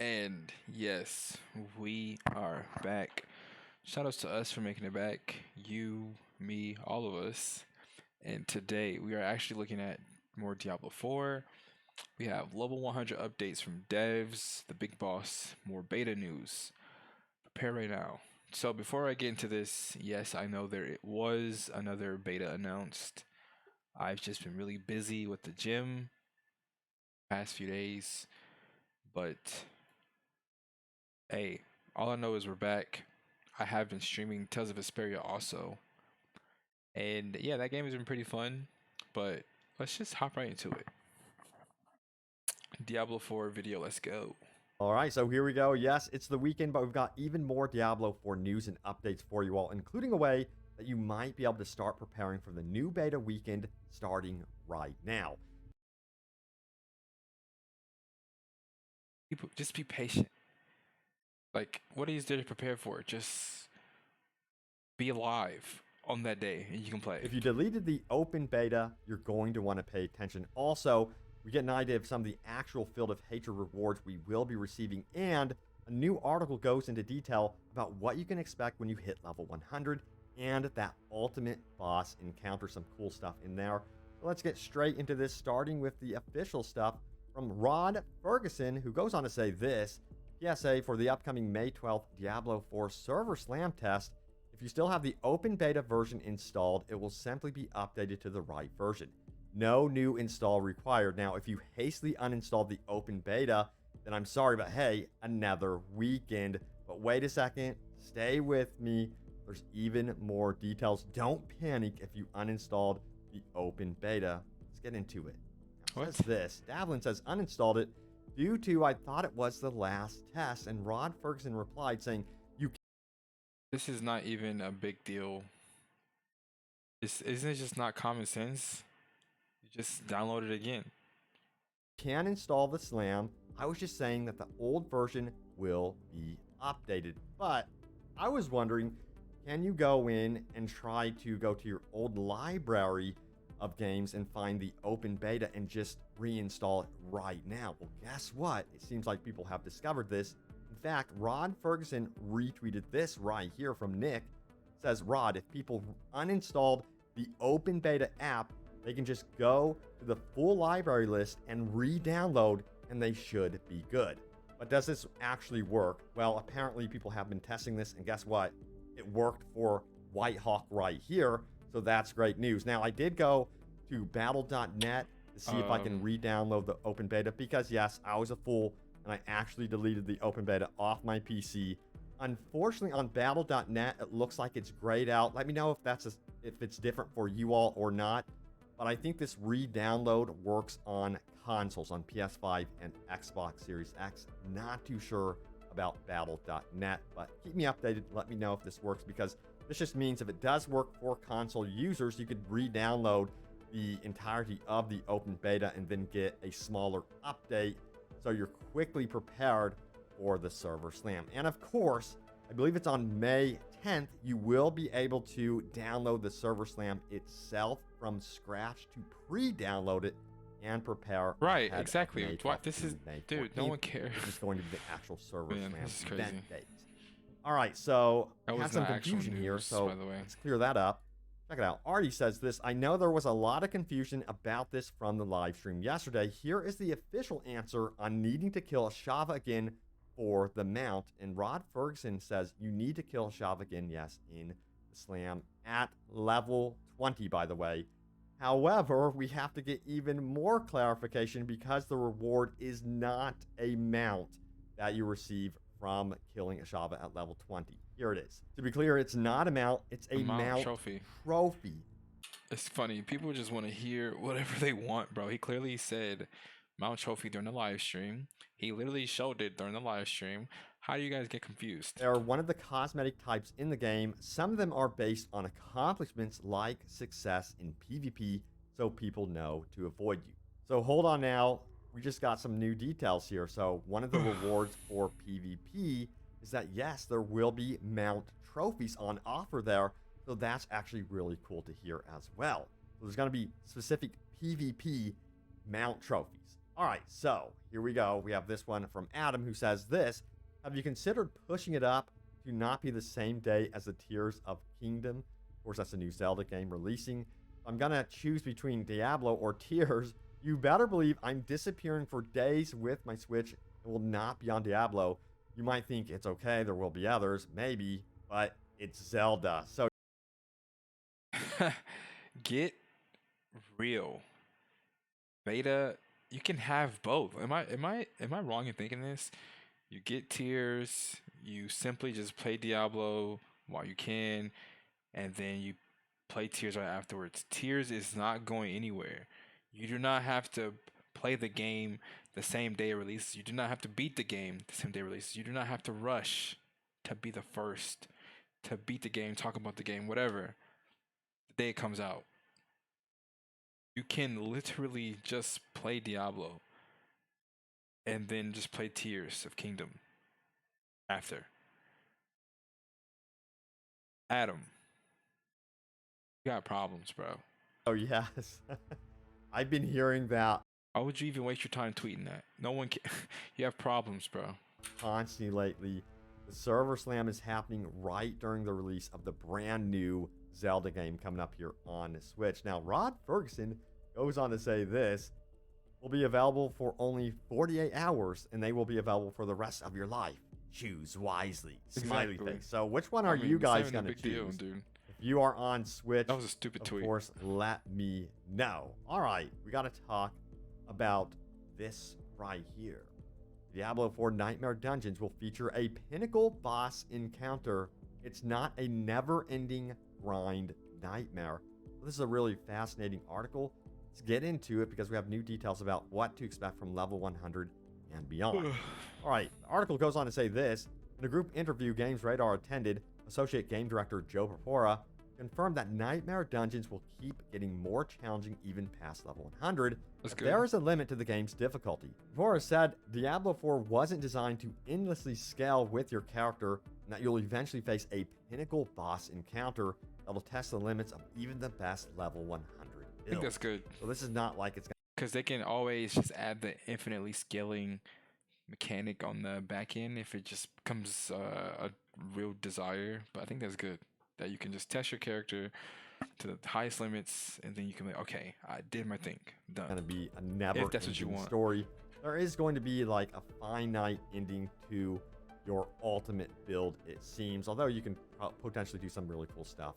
And yes, we are back. Shout outs to us for making it back. You, me, all of us. And today we are actually looking at more Diablo 4. We have level 100 updates from devs, the big boss, more beta news. Prepare right now. So before I get into this, yes, I know there it was another beta announced. I've just been really busy with the gym past few days, but hey, all I know is we're back. I have been streaming Tales of Vesperia also. And yeah, that game has been pretty fun. But let's just hop right into it. Diablo 4 video, let's go. All right, so here we go. Yes, it's the weekend, but we've got even more Diablo 4 news and updates for you all, including a way that you might be able to start preparing for the new beta weekend starting right now. People, just be patient. Like, what is there to prepare for? Just be alive on that day and you can play. If you deleted the open beta, you're going to want to pay attention. Also, we get an idea of some of the actual Field of Hatred rewards we will be receiving, and a new article goes into detail about what you can expect when you hit level 100 and that ultimate boss encounter. Some cool stuff in there. So let's get straight into this, starting with the official stuff from Rod Ferguson, who goes on to say this: PSA for the upcoming May 12th Diablo 4 server slam test. If you still have the open beta version installed, it will simply be updated to the right version. No new install required. Now, if you hastily uninstalled the open beta, then I'm sorry, but hey, another weekend. But wait a second, stay with me. There's even more details. Don't panic if you uninstalled the open beta. Let's get into it. Now, it says this. Davlin says uninstalled it due to I thought it was the last test, and Rod Ferguson replied saying, This is not even a big deal. Isn't it just not common sense? You just download it again. can install the slam. I was just saying that the old version will be updated. But I was wondering, can you go in and try to go to your old library of games and find the open beta and just reinstall it right now? Well, guess what? It seems like people have discovered this. In fact, Rod Ferguson retweeted this right here from Nick. It says, Rod, if people uninstalled the open beta app, they can just go to the full library list and re-download, and they should be good. But does this actually work? Well, apparently people have been testing this, and guess what? It worked for Whitehawk right here, so that's great news. Now, I did go to battle.net to see if I can re-download the open beta, because yes, I was a fool, and I actually deleted the open beta off my PC. Unfortunately, on battle.net, it looks like it's grayed out. Let me know if it's different for you all or not. But I think this re-download works on consoles, on PS5 and Xbox Series X. Not too sure about battle.net, but keep me updated. Let me know if this works, because this just means if it does work for console users, you could re-download the entirety of the open beta and then get a smaller update, so you're quickly prepared for the server slam. And of course, I believe it's on May 10th, you will be able to download the server slam itself from scratch to pre-download it and prepare. Right, exactly. What this is, dude, no one cares. This is going to be the actual server Man, slam this is crazy. event date. All right, so That we had was some not actual confusion here, news, so by the way. let's clear that up. Check it out. Artie says this: I know there was a lot of confusion about this from the live stream yesterday. Here is the official answer on needing to kill Shava again for the mount. And Rod Ferguson says you need to kill Shava again, yes, in the slam at level 20, by the way. However, we have to get even more clarification, because the reward is not a mount that you receive from killing a Shava at level 20. Here it is. To be clear, it's not a mount, it's a mount trophy. It's funny. People just want to hear whatever they want, bro. He clearly said mount trophy during the live stream. He literally showed it during the live stream. How do you guys get confused? They are one of the cosmetic types in the game. Some of them are based on accomplishments like success in PvP, so people know to avoid you. So hold on now. We just got some new details here. So one of the rewards for PvP is that, yes, there will be mount trophies on offer there. So that's actually really cool to hear as well. So there's going to be specific PvP mount trophies. All right, so here we go. We have this one from Adam who says this. Have you considered pushing it up to not be the same day as the Tears of Kingdom? Of course, that's a new Zelda game releasing. If I'm going to choose between Diablo or Tears, you better believe I'm disappearing for days with my Switch and will not be on Diablo. You might think it's okay, there will be others, maybe, but it's Zelda. So Get real. Beta, you can have both. Am I wrong in thinking this? You get tiers, you simply just play Diablo while you can, and then you play tiers right afterwards. Tiers is not going anywhere. You do not have to play the game the same day it releases. You do not have to beat the game the same day it releases. You do not have to rush to be the first to beat the game, talk about the game, whatever, the day it comes out. You can literally just play Diablo and then just play Tears of Kingdom after. Adam, you got problems, bro. oh, yes. I've been hearing that Why would you even waste your time tweeting that? No one can. You have problems, bro. constantly lately. The server slam is happening right during the release of the brand new Zelda game coming up here on the Switch. Now, Rod Ferguson goes on to say this will be available for only 48 hours and they will be available for the rest of your life. Choose wisely. Smiley Exactly. face. So, which one are I mean, you it's not guys even a going to big deal, choose? dude. If you are on Switch, That was a stupid of tweet. course, let me know. All right, we got to talk about this right here. Diablo 4 Nightmare Dungeons will feature a pinnacle boss encounter. It's not a never-ending grind nightmare. This is a really fascinating article. Let's get into it because we have new details about what to expect from level 100 and beyond. All right, the article goes on to say this. In a group interview Games Radar attended, Associate Game Director Joe Porpora confirmed that Nightmare Dungeons will keep getting more challenging even past level 100. That's But good. there is a limit to the game's difficulty. Porpora said Diablo 4 wasn't designed to endlessly scale with your character, and that you'll eventually face a pinnacle boss encounter that'll test the limits of even the best level 100 I think build. that's good So this is not like it's because they can always just add the infinitely scaling mechanic on the back end if it just becomes a real desire. But I think that's good that you can just test your character to the highest limits, and then you can be like, okay, I did my thing, going to done. be a never If that's what you ending want. story. There is going to be like a finite ending to your ultimate build, it seems, although you can potentially do some really cool stuff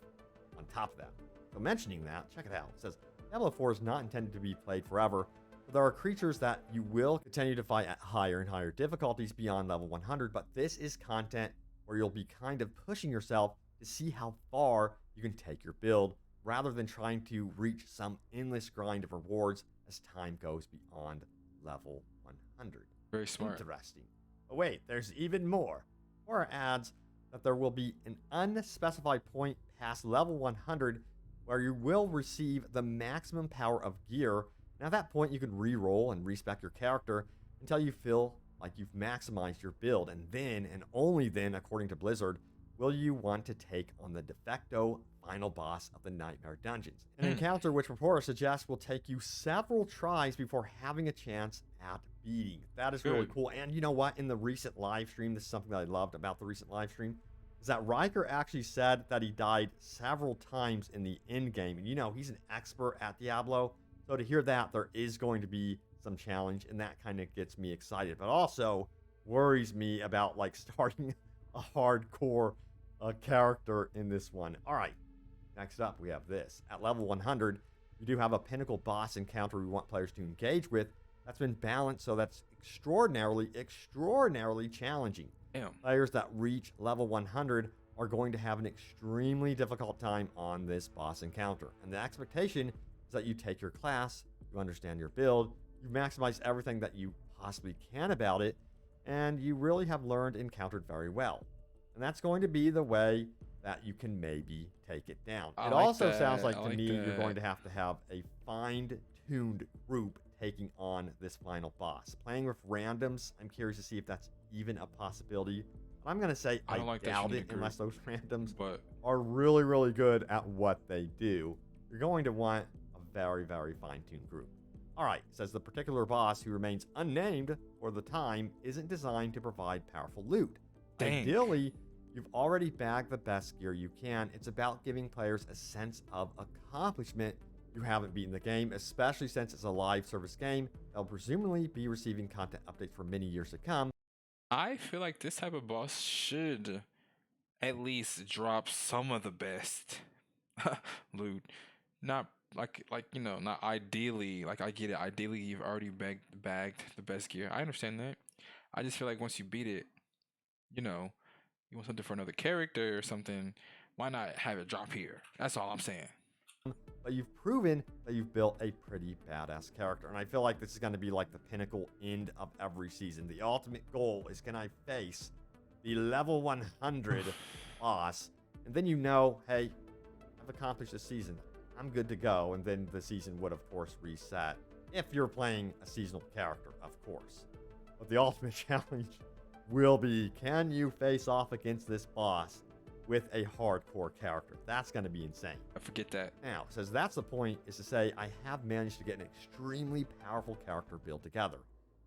on top of that. So mentioning that, check it out. It says Diablo 4 is not intended to be played forever, but there are creatures that you will continue to fight at higher and higher difficulties beyond level 100, but this is content where you'll be kind of pushing yourself to see how far you can take your build rather than trying to reach some endless grind of rewards as time goes beyond level 100. Very smart. Interesting. But wait, there's even more. Or adds that there will be an unspecified point past level 100 where you will receive the maximum power of gear. And at that point, you can re-roll and respec your character until you feel like you've maximized your build. And then, and only then, according to Blizzard, will you want to take on the de facto final boss of the Nightmare Dungeons. An encounter which Rapporter suggests will take you several tries before having a chance at beating. That is really Good. cool. And you know what? In the recent live stream, this is something that I loved about the recent live stream, is that Riker actually said that he died several times in the end game. And you know, he's an expert at Diablo. So to hear that, there is going to be some challenge, and that kind of gets me excited. But also worries me about like starting a hardcore character in this one. All right. Next up, we have this. At level 100, you do have a pinnacle boss encounter we want players to engage with. That's been balanced, so that's extraordinarily challenging. Damn. Players that reach level 100 are going to have an extremely difficult time on this boss encounter. And the expectation is that you take your class, you understand your build, you maximize everything that you possibly can about it, and you really have learned and encountered very well. And that's going to be the way that you can maybe take it down. I It like also sounds that. like I to like me you're that. going to have a fine-tuned group taking on this final boss. Playing with randoms, I'm curious to see if that's even a possibility. But I'm going to say I I don't like that you doubt need a it group. unless those randoms But are really, really good at what they do. You're going to want a very, very fine-tuned group. All right, it says the particular boss who remains unnamed for the time isn't designed to provide powerful loot. Dang. Ideally, you've already bagged the best gear you can. It's about giving players a sense of accomplishment. You haven't beaten the game, especially since it's a live service game. They'll presumably be receiving content updates for many years to come. I feel like this type of boss should at least drop some of the best loot. Not not ideally. Like I get it. Ideally, you've already bagged the best gear. I understand that. I just feel like once you beat it, you know, you want something for another character or something. Why not have it drop here? That's all I'm saying. But you've proven that you've built a pretty badass character. And I feel like this is going to be like the pinnacle end of every season. The ultimate goal is, can I face the level 100 boss? And then you know, hey, I've accomplished the season. I'm good to go. And then the season would, of course, reset. If you're playing a seasonal character, of course. But the ultimate challenge will be, can you face off against this boss with a hardcore character? That's going to be insane. I forget that. Now, it says that's the point, is to say I have managed to get an extremely powerful character built together.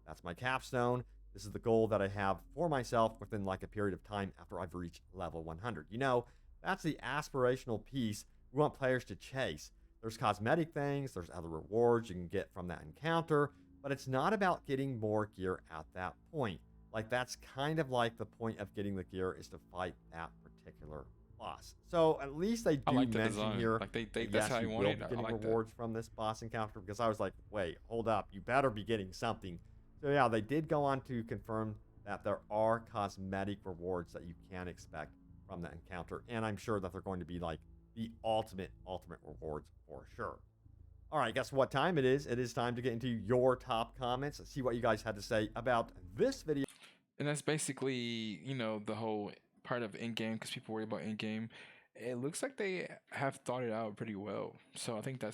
That's my capstone. This is the goal that I have for myself within like a period of time after I've reached level 100. You know, that's the aspirational piece we want players to chase. There's cosmetic things, there's other rewards you can get from that encounter, but it's not about getting more gear at that point. Like, that's kind of like the point of getting the gear is to fight that particular boss. So at least they do like the mention design. here Like that's yes, how you you want will it. be I getting like that. rewards from this boss encounter, because I was like, wait, hold up, you better be getting something. So yeah, they did go on to confirm that there are cosmetic rewards that you can expect from that encounter, and I'm sure that they're going to be like the ultimate rewards for sure. All right, guess what time it is? It is time to get into your top comments. Let's see what you guys had to say about this video. And that's basically, the whole part of Endgame, because people worry about Endgame. It looks like they have thought it out pretty well. So I think I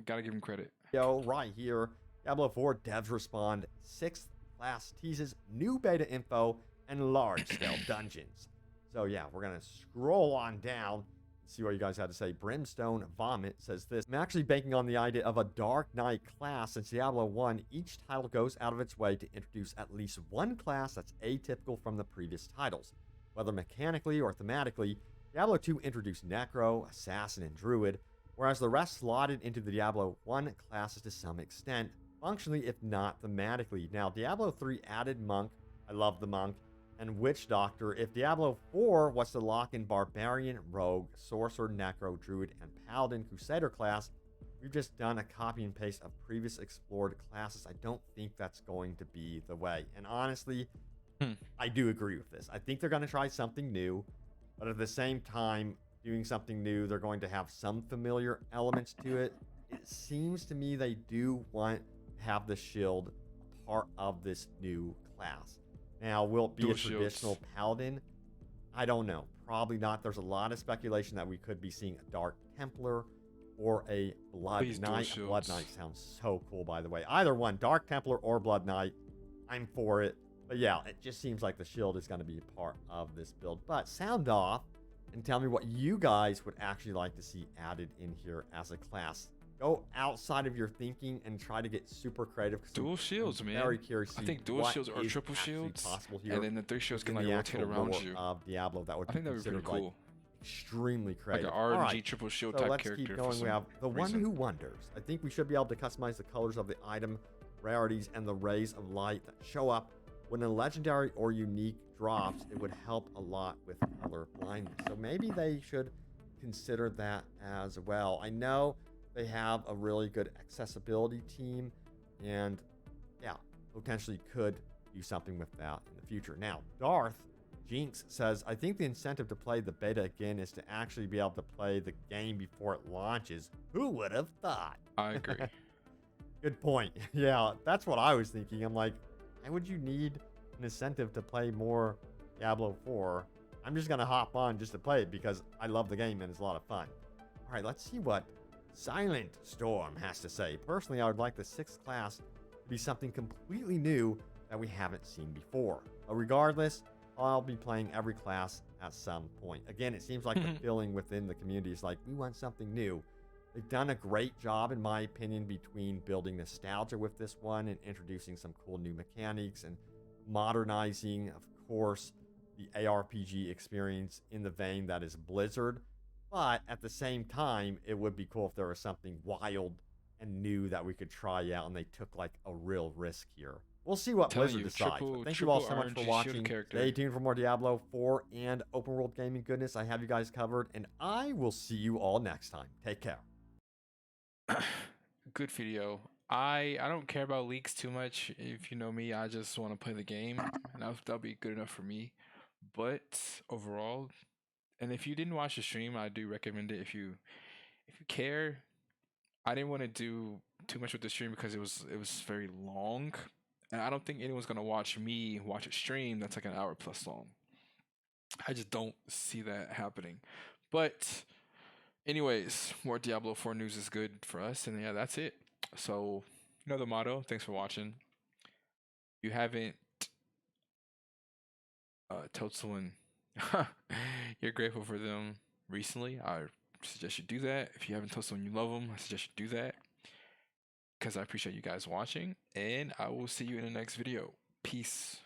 gotta give them credit. Right here, Diablo 4 devs respond, 6th class teases new beta info and large-scale dungeons. So yeah, we're gonna scroll on down, see what you guys had to say. Brimstone Vomit says this: I'm actually banking on the idea of a Dark Knight class. Since Diablo 1, each title goes out of its way to introduce at least one class that's atypical from the previous titles. Whether mechanically or thematically, Diablo 2 introduced Necro, Assassin, and Druid, whereas the rest slotted into the Diablo 1 classes to some extent, functionally if not thematically. Now, Diablo 3 added Monk, I love the Monk, and Witch Doctor. If Diablo 4 was to lock in Barbarian, Rogue, Sorcerer, Necro, Druid, and Paladin Crusader class, we've just done a copy and paste of previous explored classes. I don't think that's going to be the way. And honestly, I do agree with this. I think they're going to try something new, but at the same time, doing something new, they're going to have some familiar elements to it. It seems to me they do want to have the shield a part of this new class. Now, will it be a traditional paladin? I don't know. Probably not. There's a lot of speculation that we could be seeing a Dark Templar or a Blood Knight. Blood Knight sounds so cool, by the way. Either one, Dark Templar or Blood Knight, I'm for it. But yeah, it just seems like the shield is going to be a part of this build. But sound off and tell me what you guys would actually like to see added in here as a class. Go outside of your thinking and try to get super creative. Dual shields, man. Very curious. I think dual shields or triple shields, possible here, and then the 3 shields can like rotate around you. Of Diablo, that would I think that would be pretty cool. Like extremely creative. Like an RNG triple shield type character. Let's keep going. We have the One Who Wonders. I think we should be able to customize the colors of the item, rarities, and the rays of light that show up when a legendary or unique drops. It would help a lot with color blindness. So maybe they should consider that as well. I know they have a really good accessibility team, and yeah, potentially could do something with that in the future. Now, Darth Jinx says, I think the incentive to play the beta again is to actually be able to play the game before it launches. Who would have thought? I agree. Good point. Yeah, that's what I was thinking. I'm like, why would you need an incentive to play more Diablo 4? I'm just going to hop on just to play it because I love the game and it's a lot of fun. All right, let's see what Silent Storm has to say. Personally, I would like the 6th class to be something completely new that we haven't seen before. But regardless, I'll be playing every class at some point. Again, it seems like the feeling within the community is like, we want something new. They've done a great job, in my opinion, between building nostalgia with this one and introducing some cool new mechanics and modernizing, of course, the ARPG experience in the vein that is Blizzard. But at the same time, it would be cool if there was something wild and new that we could try out and they took like a real risk here. We'll see what Telling Blizzard you, decides. But triple thank you all triple so much for RNG shield watching. character. Stay tuned for more Diablo 4 and open world gaming goodness. I have you guys covered, and I will see you all next time. Take care. Good video. I don't care about leaks too much. If you know me, I just want to play the game, and that'll be good enough for me. But overall, and if you didn't watch the stream, I do recommend it. If you care, I didn't want to do too much with the stream because it was very long, and I don't think anyone's gonna watch me watch a stream that's like an hour plus long. I just don't see that happening. But anyways, more Diablo 4 news is good for us, and yeah, that's it. So, you know the motto. Thanks for watching. If you haven't told someone you're grateful for them recently, I suggest you do that. If you haven't told someone you love them, I suggest you do that because I appreciate you guys watching, and I will see you in the next video. Peace.